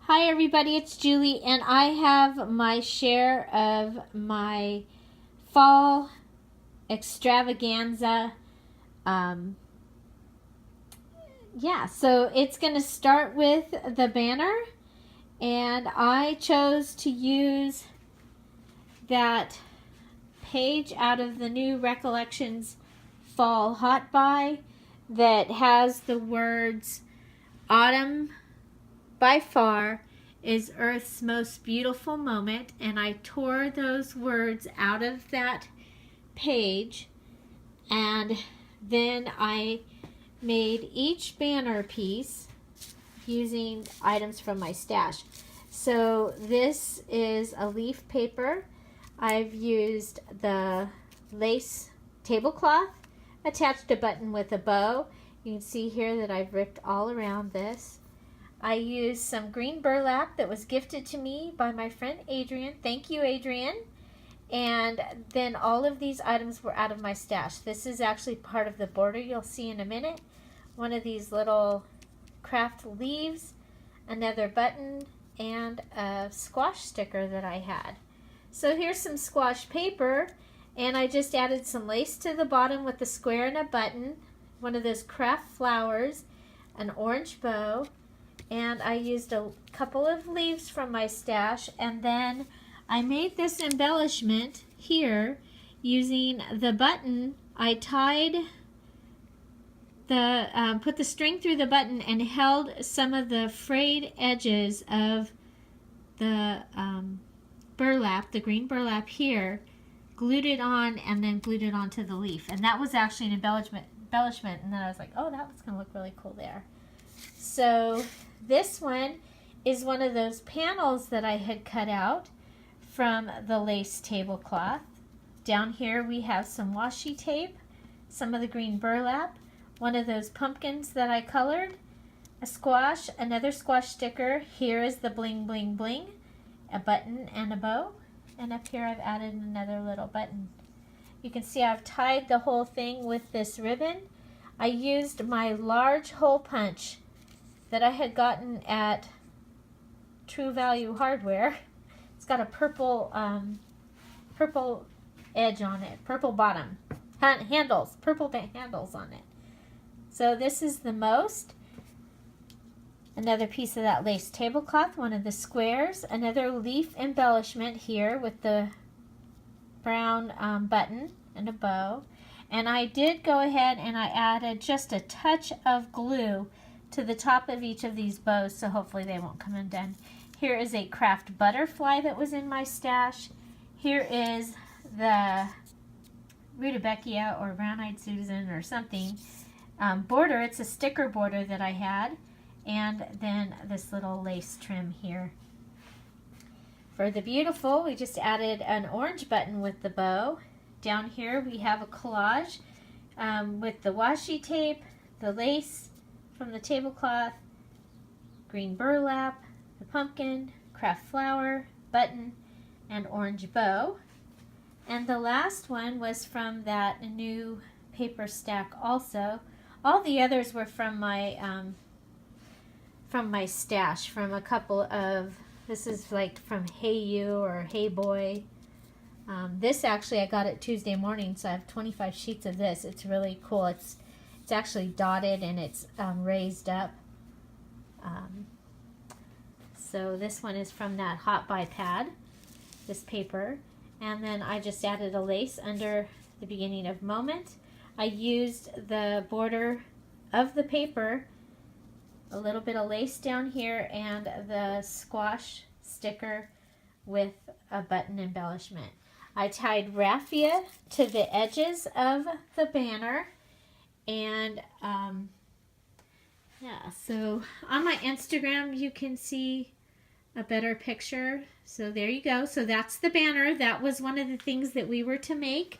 Hi everybody, it's Julie, and I have my share of my fall extravaganza. So it's going to start with the banner, and I chose to use that page out of the new Recollections Fall Hot Buy that has the words autumn by far is Earth's most beautiful moment, and I tore those words out of that page, and then I made each banner piece using items from my stash. So this is a leaf paper. I've used the lace tablecloth, attached a button with a bow. You can see here that I've ripped all around this. I used some green burlap that was gifted to me by my friend Adrian. Thank you, Adrian. And then all of these items were out of my stash. This is actually part of the border you'll see in a minute. One of these little craft leaves, another button, and a squash sticker that I had. So here's some squash paper, and I just added some lace to the bottom with a square and a button, one of those craft flowers, an orange bow, and I used a couple of leaves from my stash, and then I made this embellishment here using the button. I tied the put the string through the button and held some of the frayed edges of the burlap, the green burlap here, glued it on, and then glued it onto the leaf. And that was actually an embellishment, and then I was like, oh, that was gonna look really cool there. So this one is one of those panels that I had cut out from the lace tablecloth. Down here we have some washi tape, some of the green burlap, one of those pumpkins that I colored, a squash, another squash sticker. Here is the bling bling bling, a button and a bow, and up here I've added another little button. You can see I've tied the whole thing with this ribbon. I used my large hole punch that I had gotten at True Value Hardware. It's got a purple purple edge on it, purple bottom, handles, purple handles on it. So this is the most. Another piece of that lace tablecloth, one of the squares, another leaf embellishment here with the brown button and a bow. And I did go ahead and I added just a touch of glue to the top of each of these bows, so hopefully they won't come undone. Here is a craft butterfly that was in my stash. Here is the Rudbeckia or Brown-Eyed Susan or something border. It's a sticker border that I had, and then this little lace trim here. For the beautiful, we just added an orange button with the bow. Down here we have a collage with the washi tape, the lace from the tablecloth, green burlap, the pumpkin, craft flower, button, and orange bow. And the last one was from that new paper stack also. All the others were from my stash, from a couple of, this is like from Hey You or Hey Boy. This actually I got it Tuesday morning, so I have 25 sheets of this. It's really cool. It's actually dotted and it's raised up. So this one is from that Hot Buy pad, this paper. And then I just added a lace under the beginning of moment. I used the border of the paper, a little bit of lace down here, and the squash sticker with a button embellishment. I tied raffia to the edges of the banner. And so on my Instagram you can see a better picture. So there you go. So that's the banner. That was one of the things that we were to make.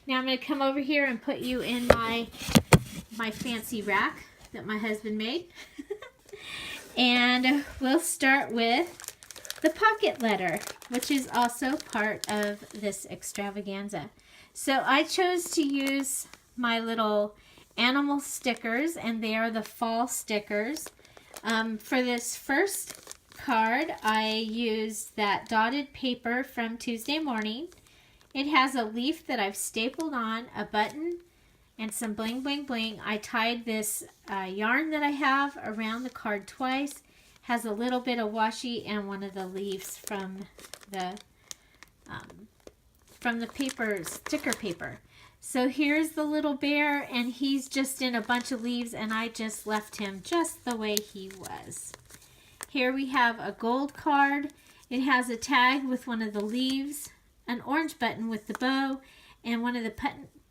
Now I'm going to come over here and put you in my fancy rack that my husband made. And we'll start with the pocket letter, which is also part of this extravaganza. So I chose to use my little animal stickers, and they are the fall stickers. For this first card, I used that dotted paper from Tuesday morning. It has a leaf that I've stapled on, a button, and some bling, bling, bling. I tied this yarn that I have around the card twice. Has a little bit of washi and one of the leaves from the paper, sticker paper. So here's the little bear, and he's just in a bunch of leaves, and I just left him just the way he was. Here we have a gold card. It has a tag with one of the leaves, an orange button with the bow, and one of the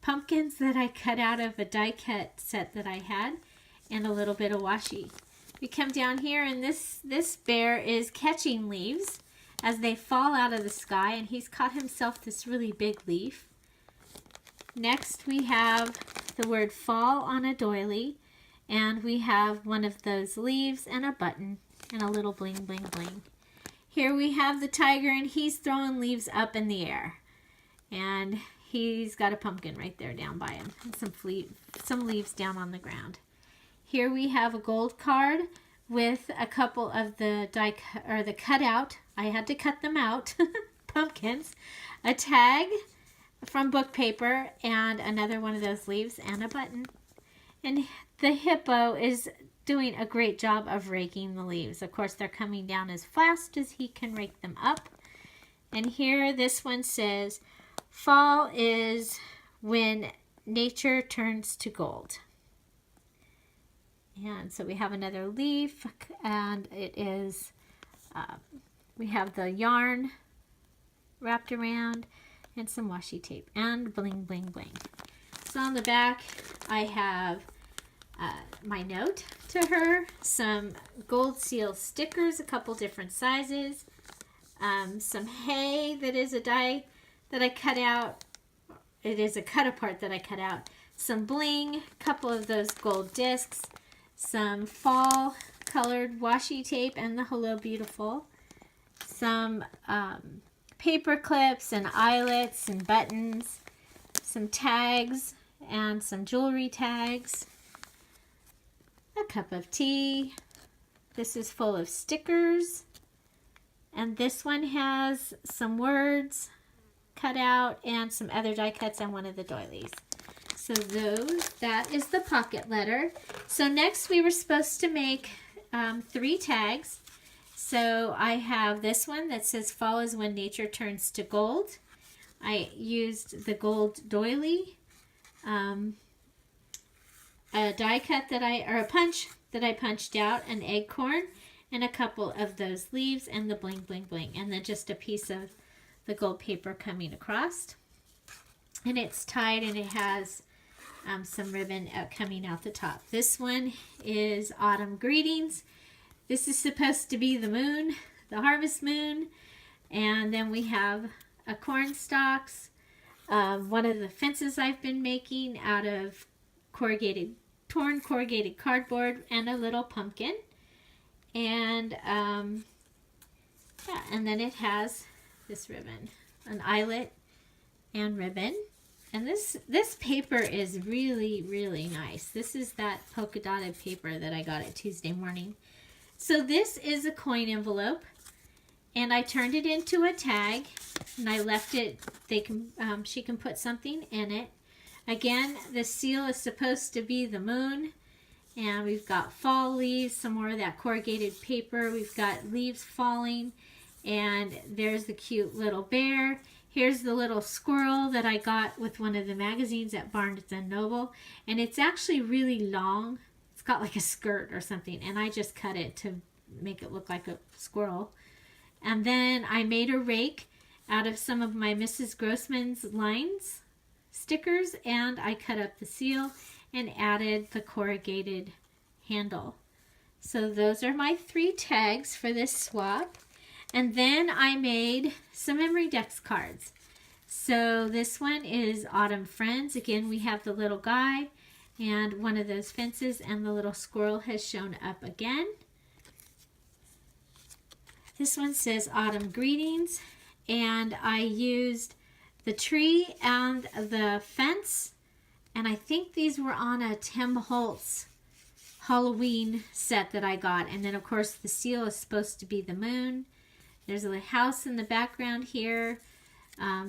pumpkins that I cut out of a die cut set that I had, and a little bit of washi. We come down here, and this bear is catching leaves as they fall out of the sky, and he's caught himself this really big leaf. Next we have the word fall on a doily, and we have one of those leaves and a button and a little bling, bling, bling. Here we have the tiger, and he's throwing leaves up in the air, and he's got a pumpkin right there down by him, and some leaves down on the ground. Here we have a gold card with a couple of the the cutout. I had to cut them out. Pumpkins, a tag from book paper, and another one of those leaves, and a button. And the hippo is doing a great job of raking the leaves. Of course, they're coming down as fast as he can rake them up. And here, this one says, fall is when nature turns to gold. And so we have another leaf, and it is, we have the yarn wrapped around, and some washi tape, and bling, bling, bling. So on the back, I have my note to her, some gold seal stickers, a couple different sizes, some hay that is a die that I cut out. It is a cut apart that I cut out. Some bling, a couple of those gold discs, some fall colored washi tape and the Hello Beautiful, some paper clips and eyelets and buttons, some tags and some jewelry tags, a cup of tea. This is full of stickers, and this one has some words cut out and some other die cuts and one of the doilies. So that is the pocket letter. So next we were supposed to make 3 tags. So I have this one that says fall is when nature turns to gold. I used the gold doily, a die cut or a punch that I punched out, an acorn, and a couple of those leaves, and the bling, bling, bling, and then just a piece of the gold paper coming across. And it's tied, and it has some ribbon coming out the top. This one is Autumn Greetings. This is supposed to be the moon, the harvest moon. And then we have a corn stalks, one of the fences I've been making out of torn corrugated cardboard, and a little pumpkin. And yeah, and then it has this ribbon, an eyelet and ribbon. And this paper is really, really nice. This is that polka dotted paper that I got at Tuesday morning. So this is a coin envelope, and I turned it into a tag, and I left it. She can put something in it. Again, the seal is supposed to be the moon, and we've got fall leaves, some more of that corrugated paper. We've got leaves falling, and there's the cute little bear. Here's the little squirrel that I got with one of the magazines at Barnes & Noble, and it's actually really long. It's got like a skirt or something, and I just cut it to make it look like a squirrel. And then I made a rake out of some of my Mrs. Grossman's lines stickers, and I cut up the seal and added the corrugated handle. So those are my 3 tags for this swap. And then I made some memory dex cards. So this one is Autumn Friends. Again, we have the little guy and one of those fences, and the little squirrel has shown up again. This one says Autumn Greetings, and I used the tree and the fence, and I think these were on a Tim Holtz Halloween set that I got. And then of course the seal is supposed to be the moon. There's a house in the background here.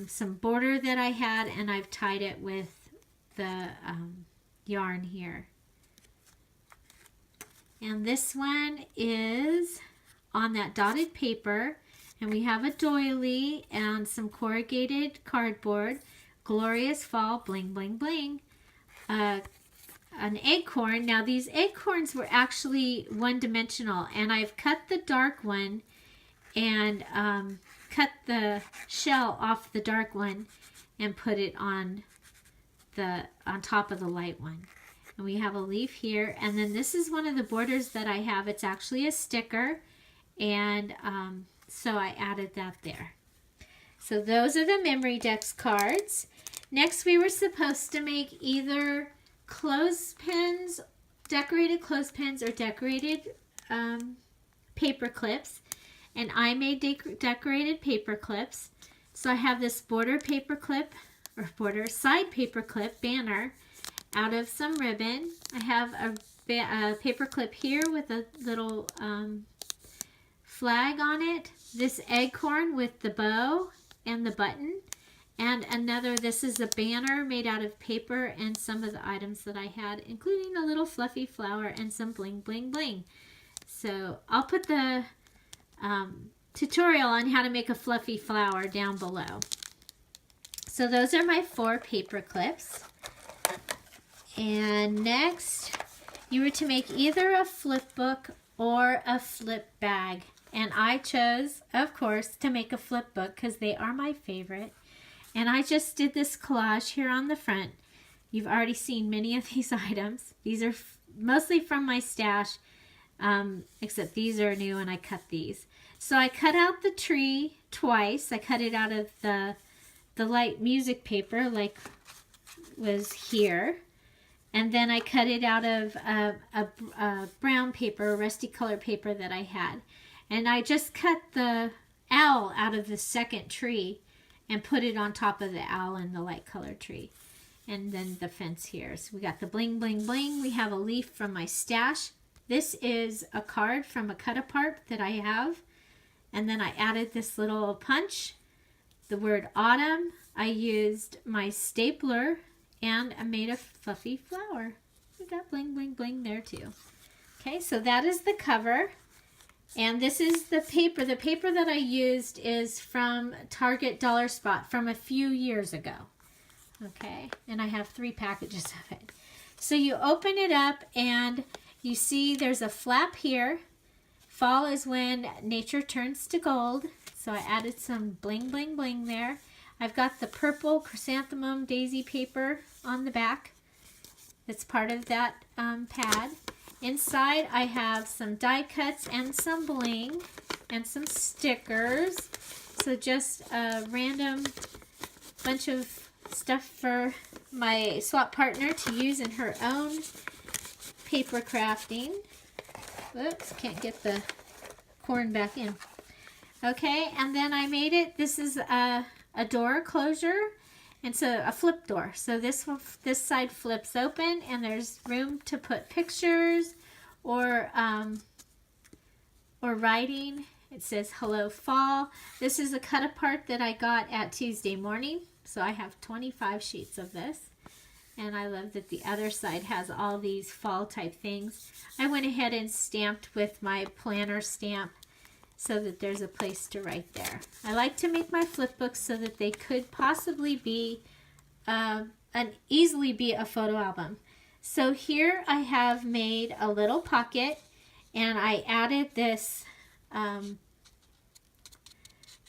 Some border that I had, and I've tied it with the yarn here. And this one is on that dotted paper, and we have a doily and some corrugated cardboard. Glorious Fall, bling, bling, bling. An acorn. Now these acorns were actually one-dimensional, and I've cut the dark one and cut the shell off the dark one and put it on top of the light one. And we have a leaf here, and then this is one of the borders that I have. It's actually a sticker, and so I added that there. So those are the Memory Decks cards. Next, we were supposed to make either clothespins, decorated clothespins, or decorated paper clips, and I made decorated paper clips. So I have this border paper clip, or border side paper clip banner out of some ribbon. I have a paper clip here with a little flag on it. This acorn with the bow and the button. And another, this is a banner made out of paper and some of the items that I had, including a little fluffy flower and some bling, bling, bling. So I'll put the tutorial on how to make a fluffy flower down below. So those are my 4 paper clips. And next, you were to make either a flip book or a flip bag. And I chose, of course, to make a flip book because they are my favorite. And I just did this collage here on the front. You've already seen many of these items. These are mostly from my stash, except these are new and I cut these. So I cut out the tree twice. I cut it out of the light music paper like was here. And then I cut it out of a brown paper, a rusty colored paper that I had. And I just cut the owl out of the second tree and put it on top of the owl and the light colored tree. And then the fence here. So we got the bling, bling, bling. We have a leaf from my stash. This is a card from a cut apart that I have. And then I added this little punch, the word autumn. I used my stapler and I made a fluffy flower. We got bling, bling, bling there too. Okay, so that is the cover. And this is the paper. The paper that I used is from Target Dollar Spot from a few years ago. Okay, and I have 3 packages of it. So you open it up and you see there's a flap here. Fall is when nature turns to gold. So I added some bling, bling, bling there. I've got the purple chrysanthemum daisy paper on the back. That's part of that pad. Inside I have some die cuts and some bling and some stickers. So just a random bunch of stuff for my swap partner to use in her own paper crafting. Whoops, can't get the corn back in. Okay, and then I made it. This is a door closure. It's a flip door. So this side flips open and there's room to put pictures or writing. It says hello fall. This is a cut apart that I got at Tuesday morning. So I have 25 sheets of this. And I love that the other side has all these fall type things. I went ahead and stamped with my planner stamp so that there's a place to write there. I like to make my flip books so that they could possibly be, easily be a photo album. So here I have made a little pocket and I added this,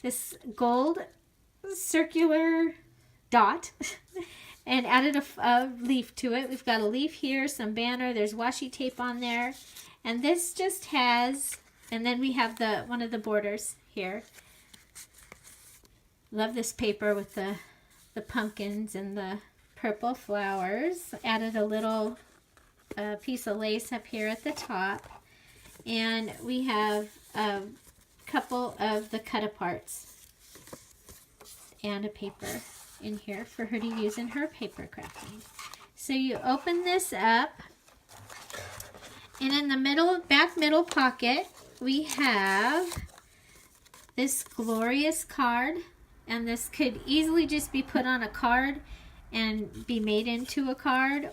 this gold circular dot and added a leaf to it. We've got a leaf here, some banner, there's washi tape on there. And this just has, and then we have one of the borders here. Love this paper with the pumpkins and the purple flowers. Added a little piece of lace up here at the top. And we have a couple of the cut aparts and a paper in here for her to use in her paper crafting. So you open this up And in the middle, back middle pocket, we have this glorious card. And this could easily just be put on a card and be made into a card.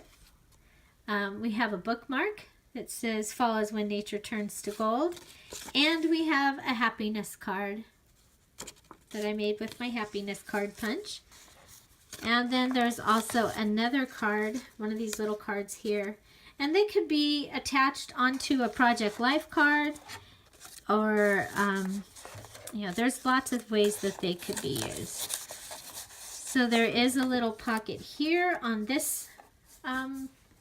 We have a bookmark that says fall is when nature turns to gold. And we have a happiness card that I made with my happiness card punch. And then there's also another card, one of these little cards here. And they could be attached onto a Project Life card, or, you know, there's lots of ways that they could be used. So there is a little pocket here on this,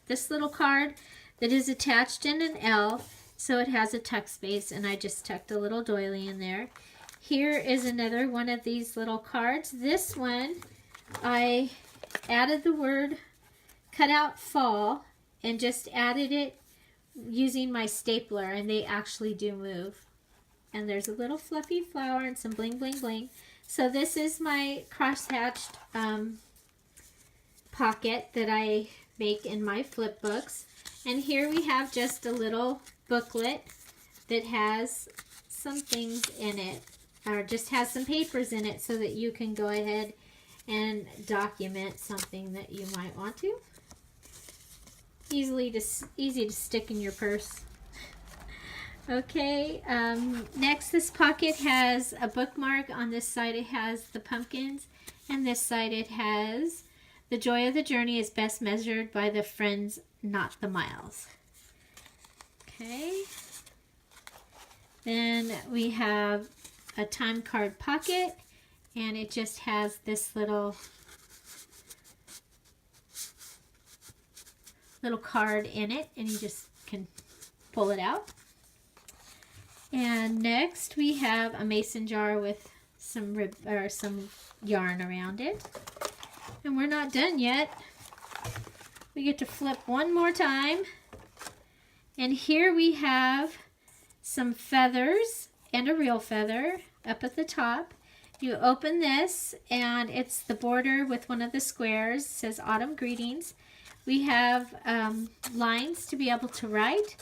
this little card that is attached in an L, so it has a tuck space, and I just tucked a little doily in there. Here is another one of these little cards. This one, I added the word cut out fall and just added it using my stapler, and they actually do move. And there's a little fluffy flower and some bling bling bling. So this is my cross-hatched pocket that I make in my flip books. And here we have just a little booklet that has some things in it, or just has some papers in it, so that you can go ahead and document something that you might want to. Easy to stick in your purse. Okay, next this pocket has a bookmark. On this side it has the pumpkins, and this side it has the joy of the journey is best measured by the friends, not the miles. Okay, then we have a time card pocket, and it just has this little card in it, and you just can pull it out. And next we have a mason jar with some yarn around it. And we're not done yet. We get to flip one more time. And here we have some feathers and a real feather up at the top. You open this, and it's the border with one of the squares. It says Autumn Greetings. We have lines to be able to write.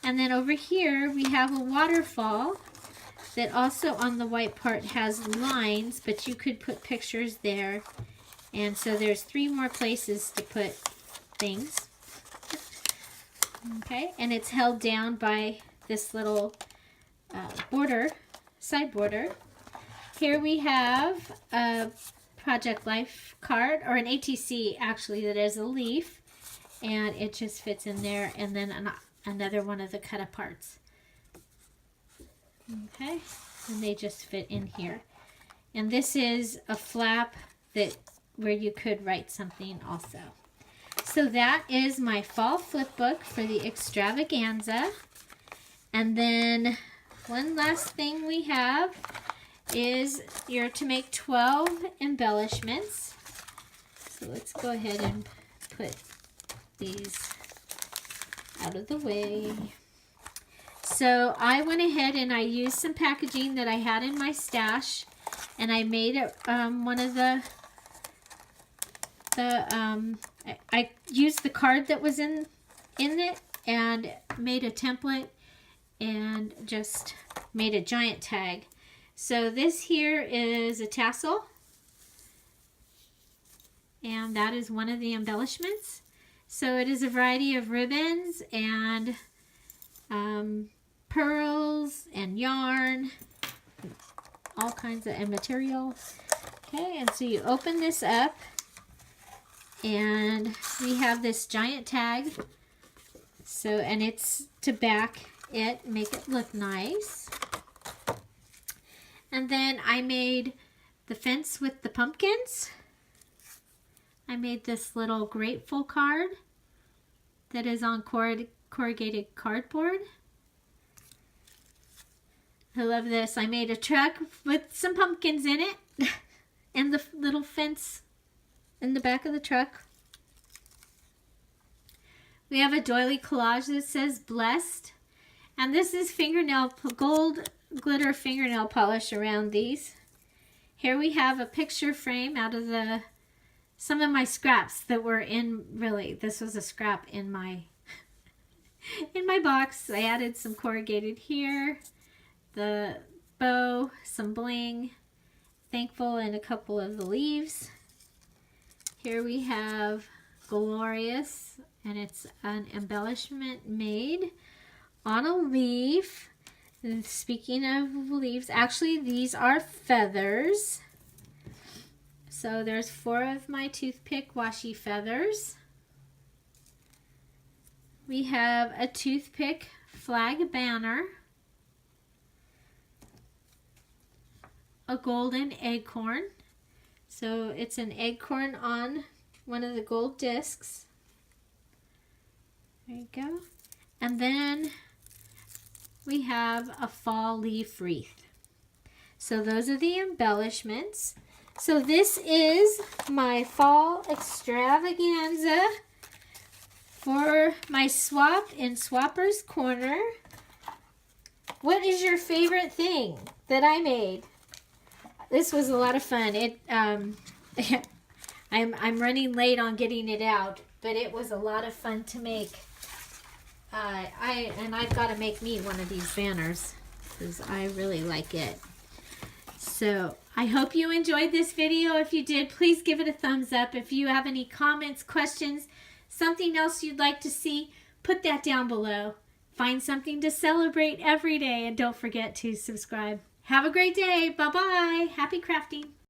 And then over here we have a waterfall that also on the white part has lines, but you could put pictures there. And so there's 3 more places to put things. Okay, and it's held down by this little border, side border. Here we have a Project Life card, or an ATC actually, that is a leaf. And it just fits in there, and then another one of the cut aparts. Okay, and they just fit in here. And this is a flap where you could write something also. So that is my fall flip book for the Extravaganza. And then one last thing we have is you're to make 12 embellishments. So let's go ahead and put these out of the way. So I went ahead and I used some packaging that I had in my stash, and I made one of I used the card that was in it and made a template and just made a giant tag. So this here is a tassel, and that is one of the embellishments. So it is a variety of ribbons and pearls and yarn, all kinds of material. Okay, and so you open this up, and we have this giant tag. So, and it's to back it, make it look nice. And then I made the fence with the pumpkins. I made this little grateful card that is on corrugated cardboard. I love this. I made a truck with some pumpkins in it and the little fence in the back of the truck. We have a doily collage that says blessed. And this is gold glitter fingernail polish around these. Here we have a picture frame out of some of my scraps that were in, really, this was a scrap in my in my box. I added some corrugated here, the bow, some bling, thankful, and a couple of the leaves. Here we have glorious, and it's an embellishment made on a leaf. And speaking of leaves, actually these are feathers. So there's 4 of my toothpick washi feathers. We have a toothpick flag banner, a golden acorn. So it's an acorn on one of the gold discs. There you go. And then we have a fall leaf wreath. So those are the embellishments. So this is my fall extravaganza for my swap in Swapper's Corner. What is your favorite thing that I made? This was a lot of fun. I'm running late on getting it out, but it was a lot of fun to make. I've got to make me one of these banners because I really like it. So I hope you enjoyed this video. If you did, please give it a thumbs up. If you have any comments, questions, something else you'd like to see, put that down below. Find something to celebrate every day, and don't forget to subscribe. Have a great day. Bye-bye. Happy crafting.